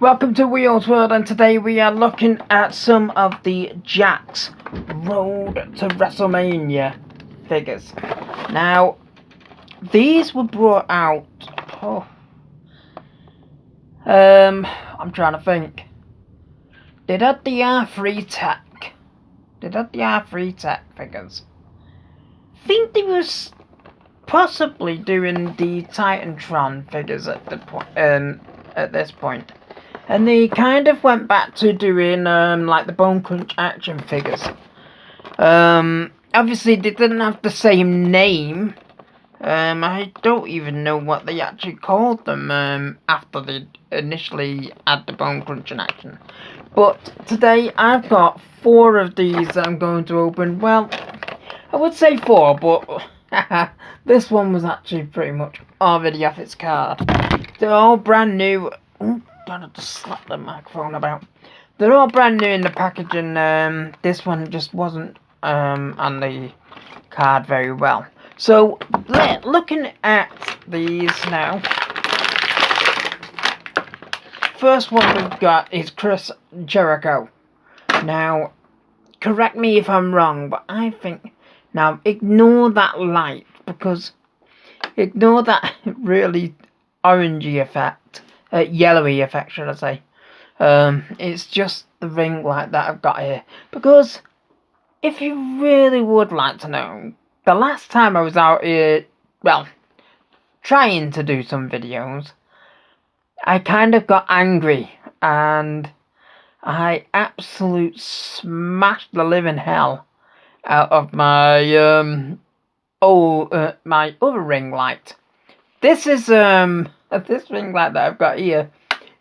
Welcome to Wheelz World, and today we are looking at some of the Jakks Road to Wrestlemania figures. Now, these were brought out. I'm trying to think. They had the R3 Tech. Figures. I think they was possibly doing the Titantron figures at this point. And they kind of went back to doing like the Bone Crunch action figures. Obviously they didn't have the same name. I don't even know what they actually called them after they initially had the Bone Crunch in action. But today I've got 4 of these that I'm going to open. Well, I would say 4, but this one was actually pretty much already off its card. They're all brand new. Don't just slap the microphone about. They're all brand new in the packaging. This one just wasn't on the card very well. So looking at these now. First one we've got is Chris Jericho. Now, correct me if I'm wrong, but I think now ignore that light, because ignore that really orangey effect. Yellowy effect, should I say. It's just the ring light that I've got here. Because, if you really would like to know, the last time I was out here, well, trying to do some videos, I kind of got angry, and I absolutely smashed the living hell out of my, my other ring light. This is, this ring light that I've got here,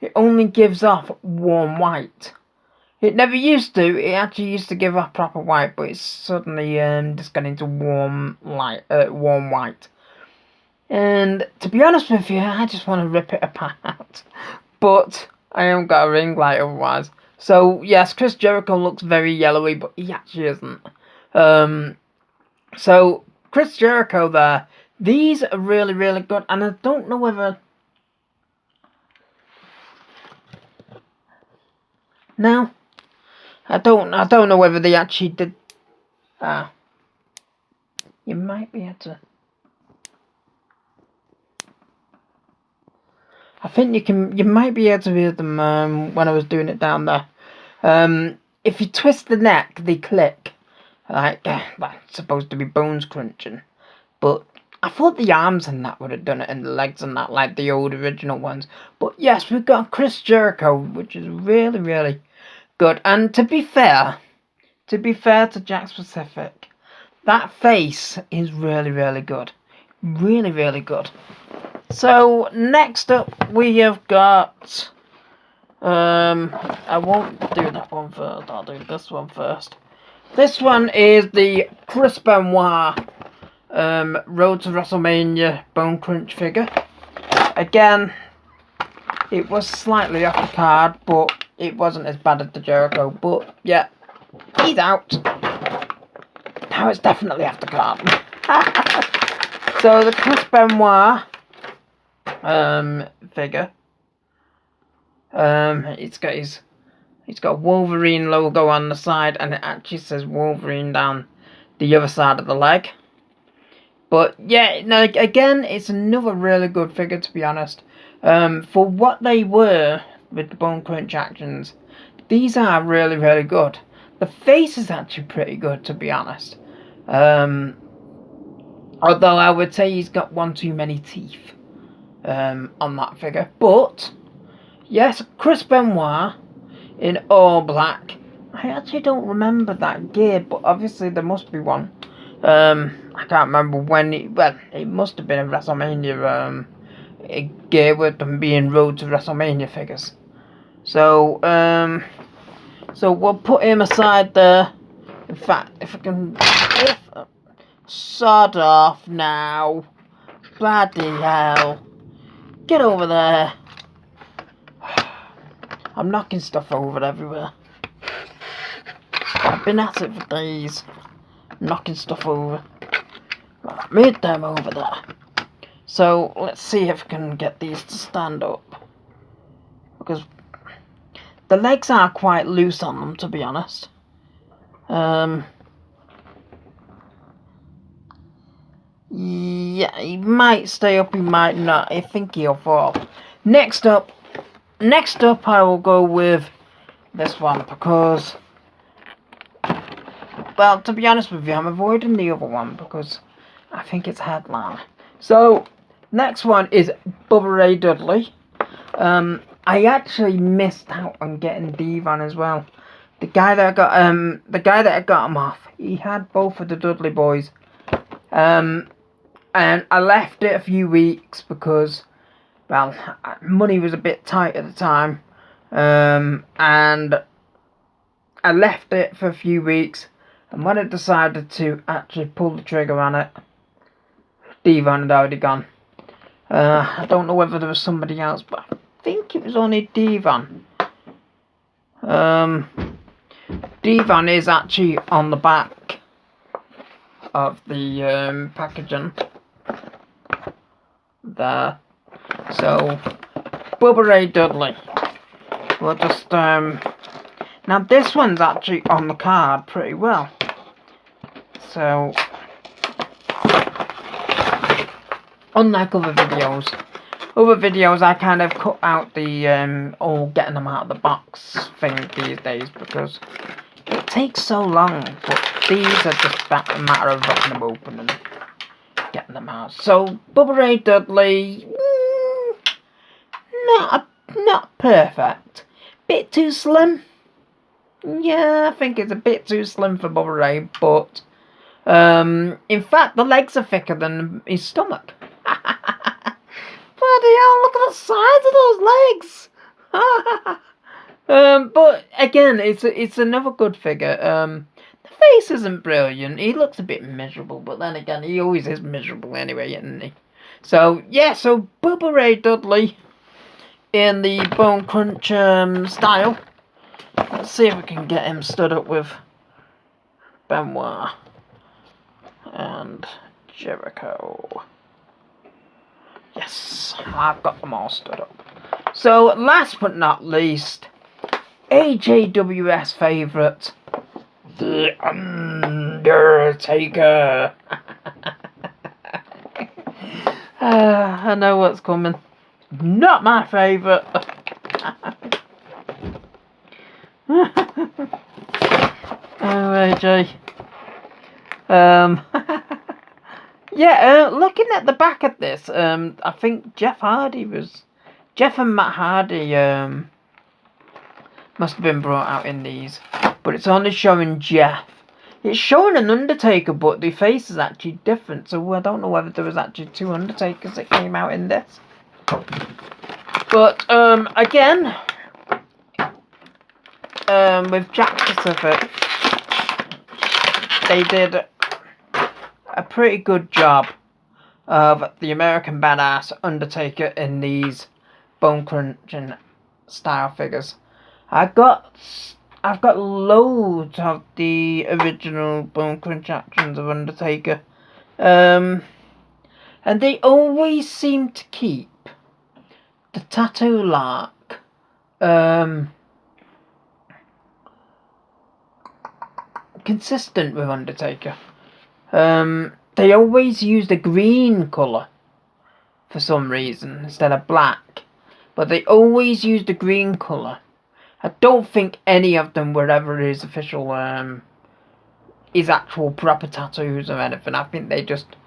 it only gives off warm white. It never used to. It actually used to give off proper white, but it's suddenly just gone into warm white. And to be honest with you, I just want to rip it apart. But I haven't got a ring light otherwise. So yes, Chris Jericho looks very yellowy, but he actually isn't. So Chris Jericho there. These are really, really good, and I don't know whether. No, I don't know whether they actually did. You might be able to. I think you might be able to hear them when I was doing it down there. If you twist the neck, they click. Like that's supposed to be bones crunching, but I thought the arms and that would have done it, and the legs and that, like the old original ones. But yes, we've got Chris Jericho, which is really, really good. And to be fair to Jakks Pacific, that face is really, really good. Really, really good. So, next up, we have got... I won't do that one first, I'll do this one first. This one is the Chris Benoit Road to WrestleMania Bone Crunch figure. Again, it was slightly off the card, but it wasn't as bad as the Jericho. But yeah, he's out. Now it's definitely off the card. So the Chris Benoit figure. It's got a Wolverine logo on the side, and it actually says Wolverine down the other side of the leg. But yeah, no, again, it's another really good figure, to be honest. For what they were with the Bone Crunch actions, these are really, really good. The face is actually pretty good, to be honest. Although I would say he's got one too many teeth on that figure. But yes, Chris Benoit in all black. I actually don't remember that gear, but obviously there must be one. I can't remember when it must have been a WrestleMania gear with them being Road to WrestleMania figures. So so we'll put him aside there. In fact, if I can sod off now. Bloody hell. Get over there. I'm knocking stuff over everywhere. I've been at it for days. Knocking stuff over. Right, made them over there. So let's see if I can get these to stand up. Because the legs are quite loose on them, to be honest. Yeah, he might stay up, he might not. I think he'll fall. Next up, I will go with this one because, well, to be honest with you, I'm avoiding the other one because I think it's headline. So, next one is Bubba Ray Dudley. I actually missed out on getting Devon as well. The guy that got him off, he had both of the Dudley boys. And I left it a few weeks because, well, money was a bit tight at the time. And I left it for a few weeks. And when I decided to actually pull the trigger on it, Devon had already gone. I don't know whether there was somebody else, but I think it was only Devon. Devon is actually on the back of the packaging there. So, Bubba Ray Dudley. We'll just now this one's actually on the card pretty well. So, unlike other videos I kind of cut out the all getting them out of the box thing these days because it takes so long. But these are just a matter of ripping them open and getting them out. So Bubba Ray Dudley, not perfect. Bit too slim. Yeah, I think it's a bit too slim for Bubba Ray, but in fact the legs are thicker than his stomach. Bloody hell, look at the size of those legs. But again, it's another good figure. The face isn't brilliant. He looks a bit miserable, but then again, he always is miserable anyway, isn't he? So yeah, so Bubba Ray Dudley in the Bone Crunch style. Let's see if we can get him stood up with Benoit and Jericho. Yes, I've got them all stood up. So, last but not least, AJW's favourite, The Undertaker. I know what's coming. Not my favourite. Oh, AJ. Yeah, looking at the back of this, I think Jeff and Matt Hardy must have been brought out in these, but it's only showing Jeff. It's showing an Undertaker, but the face is actually different, so I don't know whether there was actually two Undertakers that came out in this. But, again, with Jakks Pacific, they did a pretty good job of the American Badass Undertaker in these Bone Crunching style figures. I've got loads of the original Bone Crunch actions of Undertaker, and they always seem to keep the tattoo mark consistent with Undertaker. They always use the green colour for some reason instead of black, but they always use the green colour. I don't think any of them were ever his official, his actual proper tattoos or anything. I think they just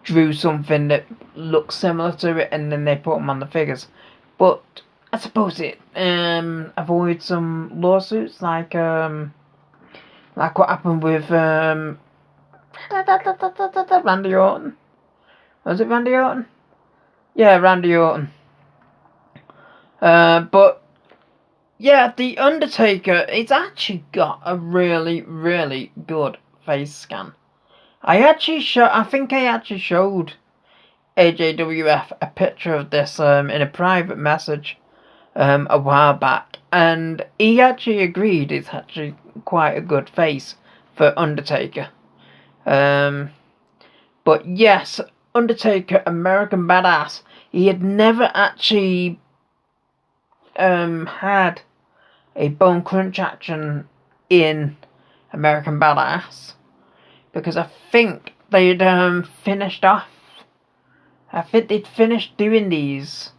drew something that looks similar to it and then they put them on the figures. But I suppose it avoids some lawsuits like what happened with Randy Orton. Was it Randy Orton? Yeah, Randy Orton. But yeah, the Undertaker, it's actually got a really, really good face scan. I think I actually showed AJWF a picture of this in a private message a while back, and he actually agreed it's actually quite a good face for Undertaker. But yes, Undertaker, American Badass, he had never actually had a Bone Crunch action in American Badass, because I think they'd finished off. I think they'd finished doing these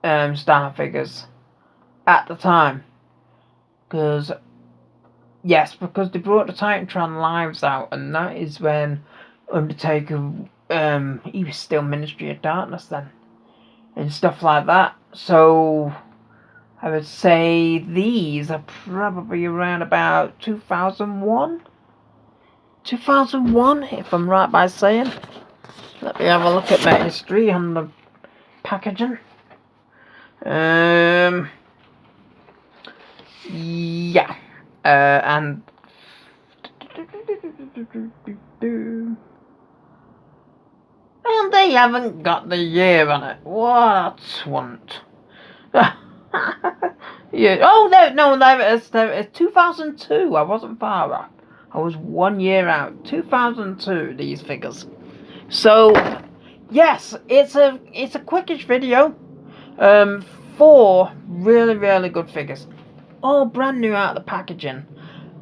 star figures at the time. Because they brought the Titantron Lives out, and that is when Undertaker, he was still Ministry of Darkness then, and stuff like that. So I would say these are probably around about 2001? 2001, if I'm right by saying. Let me have a look at my history on the packaging. Yeah. And they haven't got the year on it. What a twant. Yeah. Oh, no, it's 2002. I wasn't far off. I was 1 year out. 2002, these figures. So, yes, it's a quickish video. 4 really, really good figures. All brand new out of the packaging.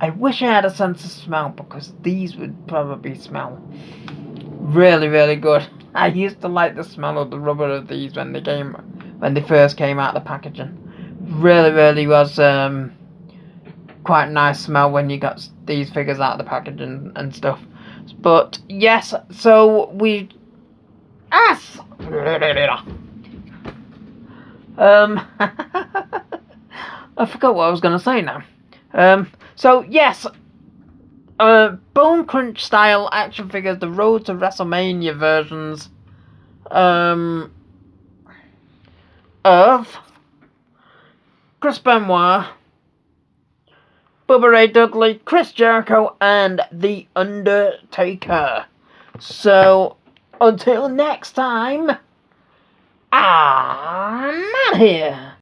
I wish I had a sense of smell, because these would probably smell really, really good. I used to like the smell of the rubber of these when they first came out of the packaging. Really, really was quite a nice smell when you got these figures out of the packaging and stuff. But yes, so I forgot what I was gonna say now. So yes, Bone Crunch style action figures, the Road to Wrestlemania versions of Chris Benoit, Bubba Ray Dudley, Chris Jericho, and The Undertaker. So, until next time, I'm out here.